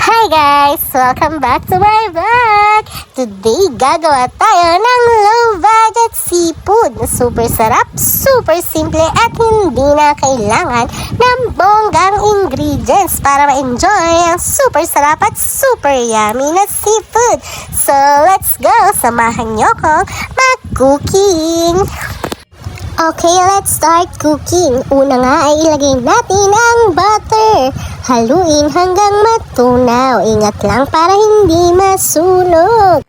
Hi guys! Welcome back to my vlog! Today, gagawa tayo ng low-budget seafood na super sarap, super simple at hindi na kailangan ng bonggang ingredients para ma-enjoy ang super sarap at super yummy na seafood. So, let's go! Samahan nyo kong mag-cooking! Okay, let's start cooking. Una nga ay ilagay natin ang butter. Haluin hanggang matunaw. Ingat lang para hindi masunog.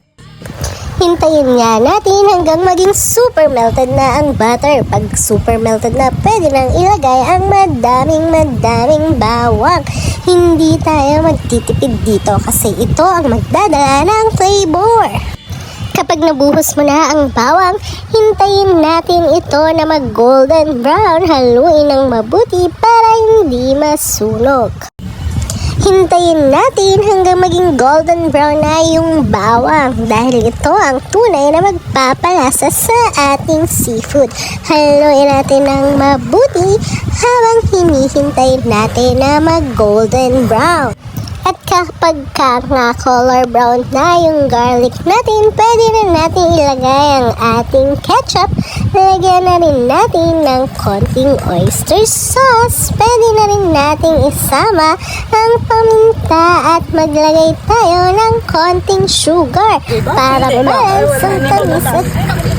Hintayin nga natin hanggang maging super melted na ang butter. Pag super melted na, pwede nang ilagay ang madaming bawang. Hindi tayo magtitipid dito kasi ito ang magdadala ng flavor. Kapag nabuhos mo na ang bawang, hintayin natin ito na mag-golden brown. Haluin ng mabuti para hindi masunog. Hintayin natin hanggang maging golden brown na yung bawang dahil ito ang tunay na magpapalasa sa ating seafood. Haluin natin ng mabuti habang hinihintay natin na mag-golden brown. At kapag nga color brown na yung garlic natin, pwede na natin ilagay ang ating ketchup. Lagyan na rin natin ng konting oyster sauce. Pwede na rin natin isama ang paminta at maglagay tayo ng konting sugar para balance ang tamis at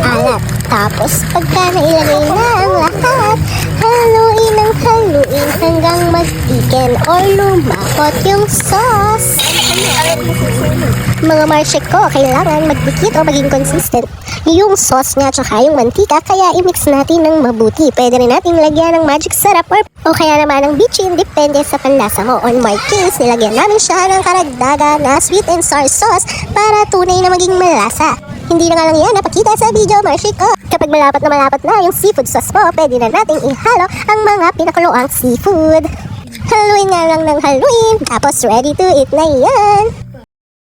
alat. Tapos pagka nailagay na ang lahat, haluin hanggang mag-thicken or lumakot yung sauce. Mga marshek ko, kailangan magdikit o maging consistent yung sauce nga tsaka yung mantika, kaya i-mix natin ng mabuti. Pwede rin natin lagyan ng magic syrup o kaya naman ng bitchin, depende sa panlasa mo. On my case, nilagyan namin siya ng karagdagan na sweet and sour sauce para tunay na maging malasa. Hindi na nga lang yan napakita sa video, marshek ko. Kapag malapat na yung seafood sauce mo, pwede na natin ihalo ang mga pinakuloang seafood. Haluin nga lang ng haluin, tapos ready to eat na yan.